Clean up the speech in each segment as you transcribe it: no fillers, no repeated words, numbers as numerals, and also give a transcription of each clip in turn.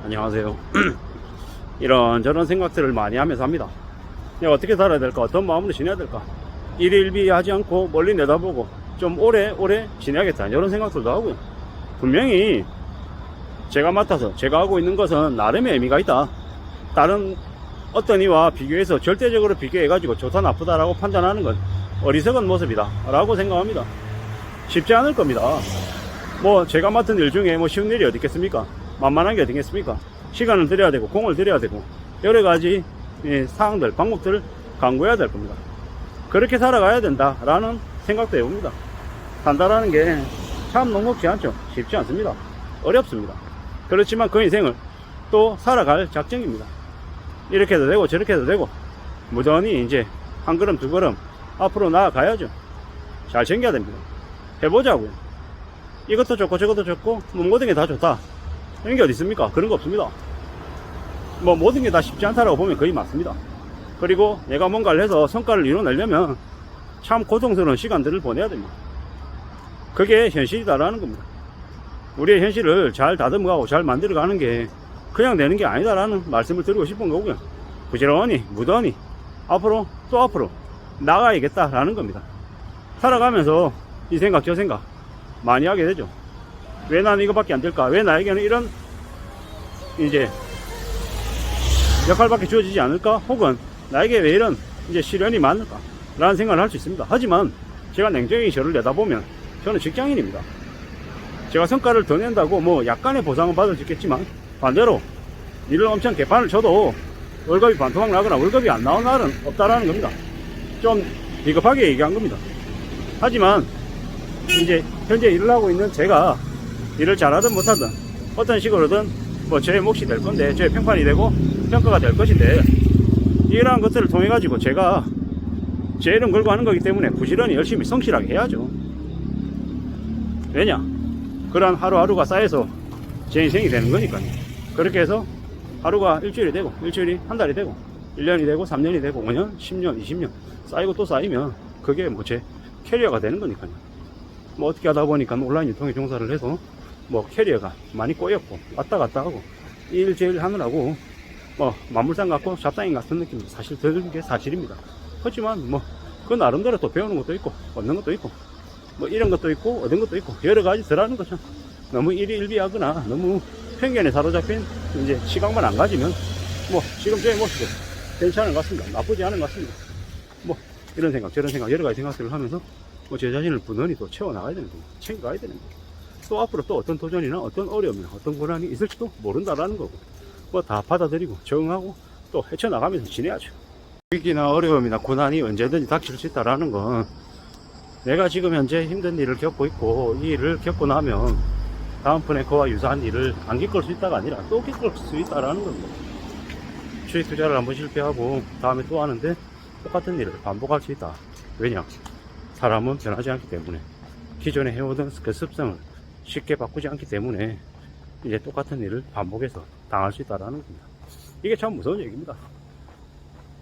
안녕하세요. 이런저런 생각들을 많이 하면서 합니다. 내가 어떻게 살아야 될까? 어떤 마음으로 지내야 될까? 일일비하지 않고 멀리 내다보고 좀 오래 지내야겠다. 이런 생각들도 하고요. 분명히 제가 맡아서 제가 하고 있는 것은 나름의 의미가 있다. 다른 어떤 이와 비교해서 절대적으로 비교해가지고 좋다 나쁘다라고 판단하는 건 어리석은 모습이다 라고 생각합니다. 쉽지 않을 겁니다. 뭐 제가 맡은 일 중에 뭐 쉬운 일이 어디 있겠습니까? 만만한 게 어디 있겠습니까? 시간을 들여야 되고 공을 들여야 되고 여러가지 사항들 방법들을 강구해야 될 겁니다. 그렇게 살아가야 된다 라는 생각도 해봅니다. 산다라는 게 참 녹록지 않죠. 쉽지 않습니다. 어렵습니다. 그렇지만 그 인생을 또 살아갈 작정입니다. 이렇게 해도 되고 저렇게 해도 되고 무던히 이제 한 걸음 두 걸음 앞으로 나아가야죠. 잘 챙겨야 됩니다. 해보자고요. 이것도 좋고 저것도 좋고 뭐 모든 게 다 좋다 이런 게 어디 있습니까? 그런 거 없습니다. 뭐 모든 게 다 쉽지 않다라고 보면 거의 맞습니다. 그리고 내가 뭔가를 해서 성과를 이뤄내려면 참 고통스러운 시간들을 보내야 됩니다. 그게 현실이다라는 겁니다. 우리의 현실을 잘 다듬어가고 잘 만들어가는 게 그냥 되는 게 아니다라는 말씀을 드리고 싶은 거고요. 부지런히 무던히 앞으로 또 앞으로 나가야겠다라는 겁니다. 살아가면서 이 생각 저 생각 많이 하게 되죠. 왜 나는 이거밖에 안 될까? 왜 나에게는 이런 이제 역할밖에 주어지지 않을까? 혹은 나에게 왜 이런 이제 시련이 많을까? 라는 생각을 할 수 있습니다. 하지만 제가 냉정히 저를 내다보면 저는 직장인입니다. 제가 성과를 더 낸다고 뭐 약간의 보상은 받을 수 있겠지만 반대로 일을 엄청 개판을 쳐도 월급이 반토막 나거나 월급이 안 나온 날은 없다라는 겁니다. 좀 비겁하게 얘기한 겁니다. 하지만 이제 현재 일을 하고 있는 제가 일을 잘하든 못하든 어떤 식으로든 뭐 제 몫이 될 건데 제 평판이 되고 평가가 될 것인데 이러한 것들을 통해 가지고 제가 제 이름 걸고 하는 거기 때문에 부지런히 열심히 성실하게 해야죠. 왜냐? 그런 하루하루가 쌓여서 제 인생이 되는 거니까요. 그렇게 해서 하루가 일주일이 되고 일주일이 한 달이 되고 1년이 되고 3년이 되고 5년 10년 20년 쌓이고 또 쌓이면 그게 뭐 제 캐리어가 되는 거니까요. 뭐 어떻게 하다 보니까 온라인 유통에 종사를 해서 뭐 캐리어가 많이 꼬였고 왔다 갔다 하고 일 제일 하느라고 뭐 만물상 같고 잡상인 같은 느낌도 사실 드는 게 사실입니다. 하지만 뭐 그 나름대로 또 배우는 것도 있고 얻는 것도 있고 뭐 이런 것도 있고 얻은 것도 있고 여러 가지 더라는 거죠. 너무 일희일비하거나 너무 편견에 사로잡힌 이제 시각만 안 가지면 뭐 지금 제 모습도 괜찮은 것 같습니다. 나쁘지 않은 것 같습니다. 뭐 이런 생각 저런 생각 여러 가지 생각들을 하면서 뭐 제 자신을 부단히 또 채워나가야 되는 겁니다. 챙겨가야 되는 거예요. 또 앞으로 또 어떤 도전이나 어떤 어려움이나 어떤 고난이 있을지도 모른다라는 거고 뭐 다 받아들이고 적응하고 또 헤쳐나가면서 지내야죠. 위기나 어려움이나 고난이 언제든지 닥칠 수 있다라는 건 내가 지금 현재 힘든 일을 겪고 있고 이 일을 겪고 나면 다음번에 그와 유사한 일을 안 겪을 수 있다가 아니라 또 겪을 수 있다라는 겁니다. 주식 투자를 한번 실패하고 다음에 또 하는데 똑같은 일을 반복할 수 있다. 왜냐? 사람은 변하지 않기 때문에 기존에 해오던 그 습성을 쉽게 바꾸지 않기 때문에 이제 똑같은 일을 반복해서 당할 수 있다라는 겁니다. 이게 참 무서운 얘기입니다.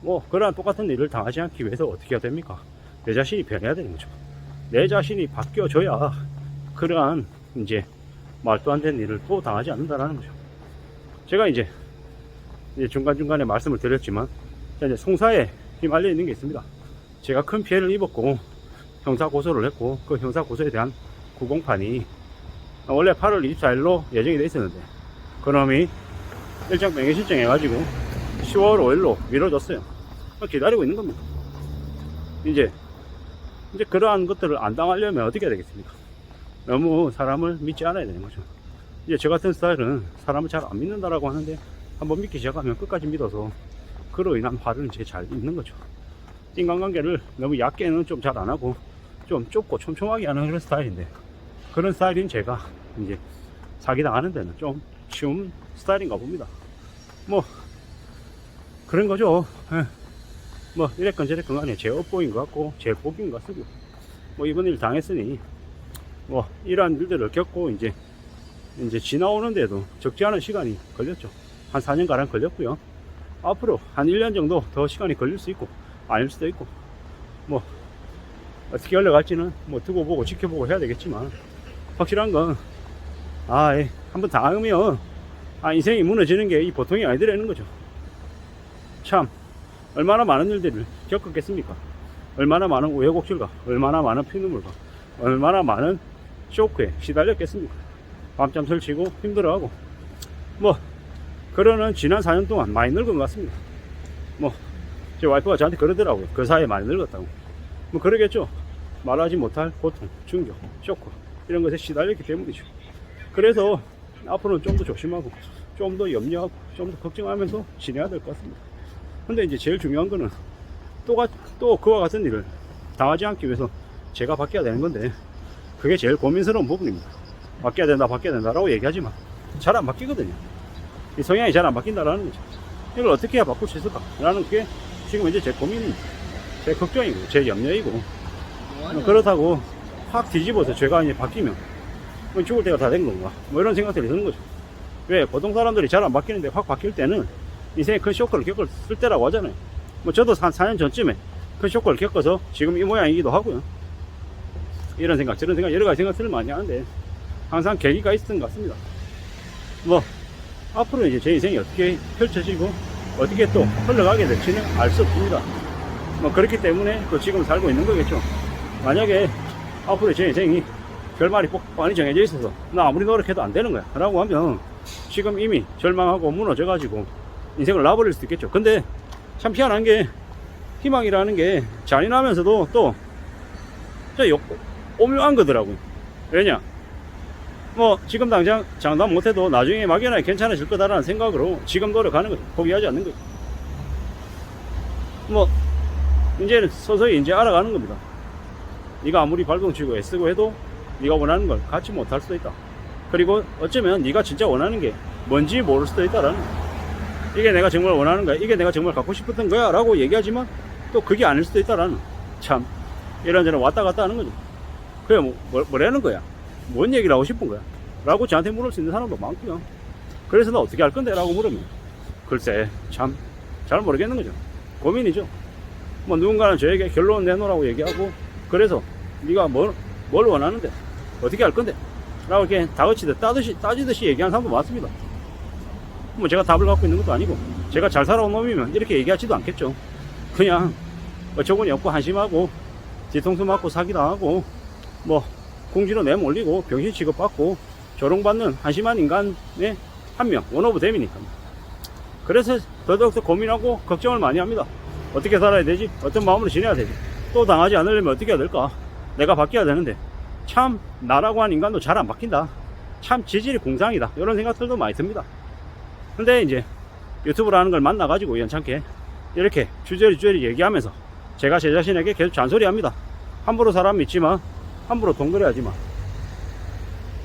뭐 그러한 똑같은 일을 당하지 않기 위해서 어떻게 해야 됩니까? 내 자신이 변해야 되는 거죠. 내 자신이 바뀌어줘야 그러한 이제 말도 안 되는 일을 또 당하지 않는다라는 거죠. 제가 이제 중간중간에 말씀을 드렸지만 이제 송사에 휘말려 있는 게 있습니다. 제가 큰 피해를 입었고 형사 고소를 했고 그 형사 고소에 대한 구공판이 원래 8월 24일로 예정이 돼 있었는데 그놈이 일정 변경 신청해 가지고 10월 5일로 미뤄졌어요. 기다리고 있는 겁니다. 이제 그러한 것들을 안 당하려면 어떻게 해야 되겠습니까? 너무 사람을 믿지 않아야 되는 거죠. 이제 저 같은 스타일은 사람을 잘 안 믿는다라고 하는데 한번 믿기 시작하면 끝까지 믿어서 그로 인한 화를 이제 잘 입는 거죠. 인간관계를 너무 얕게는 좀 잘 안 하고 좀 좁고 촘촘하게 하는 그런 스타일인데 그런 스타일인 제가 이제 사기당하는 데는 좀 쉬운 스타일인가 봅니다. 뭐 그런 거죠. 뭐 이랬건 저랬건 간에 제 업보인 것 같고 제 복인 것 같습니다. 뭐 이번 일 당했으니 뭐 이러한 일들을 겪고 이제 지나오는데도 적지 않은 시간이 걸렸죠. 한 4년가량 걸렸고요. 앞으로 한 1년 정도 더 시간이 걸릴 수 있고 아닐 수도 있고 뭐 어떻게 흘러갈지는 뭐 두고 보고 지켜보고 해야 되겠지만 확실한 건 한번 당하면 인생이 무너지는 게 이 보통이 아니더라는 거죠. 참 얼마나 많은 일들을 겪었겠습니까? 얼마나 많은 우여곡절과 얼마나 많은 피눈물과 얼마나 많은 쇼크에 시달렸겠습니까? 밤잠 설치고 힘들어하고 뭐 그러는 지난 4년 동안 많이 늙은 것 같습니다. 뭐 제 와이프가 저한테 그러더라고요. 그 사이에 많이 늙었다고. 뭐 그러겠죠. 말하지 못할 고통, 충격, 쇼크 이런 것에 시달렸기 때문이죠. 그래서 앞으로는 좀 더 조심하고 좀 더 염려하고 좀 더 걱정하면서 지내야 될 것 같습니다. 근데 이제 제일 중요한 거는 또 그와 같은 일을 당하지 않기 위해서 제가 바뀌어야 되는 건데 그게 제일 고민스러운 부분입니다. 바뀌어야 된다 라고 얘기하지만 잘 안 바뀌거든요. 이 성향이 잘 안 바뀐다라는 거죠. 이걸 어떻게 해야 바꿀 수 있을까 라는 게 지금 이제 제 고민입니다. 제 걱정이고 제 염려이고 그렇다고 확 뒤집어서 제가 이제 바뀌면 죽을 때가 다 된 건가 뭐 이런 생각들이 드는 거죠. 왜 보통 사람들이 잘 안 바뀌는데 확 바뀔 때는 인생에 큰 쇼크를 겪었을 때라고 하잖아요. 뭐 저도 한 4년 전쯤에 큰 쇼크를 겪어서 지금 이 모양이기도 하고요. 이런 생각 저런 생각 여러 가지 생각들을 많이 하는데 항상 계기가 있었던 것 같습니다. 뭐 앞으로 이제 제 인생이 어떻게 펼쳐지고 어떻게 또 흘러가게 될지는 알 수 없습니다. 뭐 그렇기 때문에 또 지금 살고 있는 거겠죠. 만약에 앞으로 제 인생이 결말이 뻔히 정해져 있어서 나 아무리 노력해도 안 되는 거야 라고 하면 지금 이미 절망하고 무너져 가지고 인생을 놔버릴 수도 있겠죠. 근데 참 희한한 게 희망이라는 게 잔인하면서도 또 오묘한 거더라고요. 왜냐 뭐 지금 당장 장담 못해도 나중에 막연하게 괜찮아질 거다라는 생각으로 지금 노력하는 거죠. 포기하지 않는 거죠. 뭐 이제는 서서히 이제 알아가는 겁니다. 네가 아무리 발동치고 애쓰고 해도 네가 원하는 걸 갖지 못할 수도 있다. 그리고 어쩌면 네가 진짜 원하는 게 뭔지 모를 수도 있다라는 거야. 이게 내가 정말 원하는 거야, 이게 내가 정말 갖고 싶었던 거야 라고 얘기하지만 또 그게 아닐 수도 있다라는, 참 이런저런 왔다 갔다 하는 거죠. 그래 뭐라는 거야, 뭔 얘기를 하고 싶은 거야 라고 저한테 물을 수 있는 사람도 많고요. 그래서 너 어떻게 할 건데 라고 물으면 글쎄 참 잘 모르겠는 거죠. 고민이죠. 뭐 누군가는 저에게 결론 내놓으라고 얘기하고, 그래서 네가 뭘 원하는데 어떻게 할 건데 라고 이렇게 다그치듯 따지듯이 얘기하는 사람도 많습니다. 뭐 제가 답을 갖고 있는 것도 아니고, 제가 잘 살아온 놈이면 이렇게 얘기하지도 않겠죠. 그냥 어처구니 없고 한심하고 뒤통수 맞고 사기당하고 뭐 공지로 내몰리고 병신 취급받고 조롱받는 한심한 인간의 한 명, 원오브 댐이니까. 그래서 더더욱 고민하고 걱정을 많이 합니다. 어떻게 살아야 되지? 어떤 마음으로 지내야 되지? 또 당하지 않으려면 어떻게 해야 될까? 내가 바뀌어야 되는데 참 나라고 한 인간도 잘 안 바뀐다, 참 지질이 공상이다, 이런 생각들도 많이 듭니다. 근데 이제 유튜브라는 걸 만나가지고 우연찮게 이렇게 주저리 얘기하면서 제가 제 자신에게 계속 잔소리합니다. 함부로 사람 믿지마, 함부로 동거래하지마,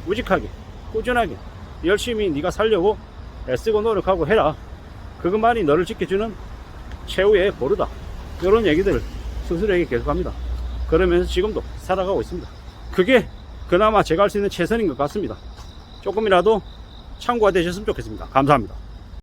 우직하게 꾸준하게 열심히 네가 살려고 애쓰고 노력하고 해라, 그것만이 너를 지켜주는 최후의 보루다, 이런 얘기들을 스스로에게 계속합니다. 그러면서 지금도 살아가고 있습니다. 그게 그나마 제가 할 수 있는 최선인 것 같습니다. 조금이라도 참고가 되셨으면 좋겠습니다. 감사합니다.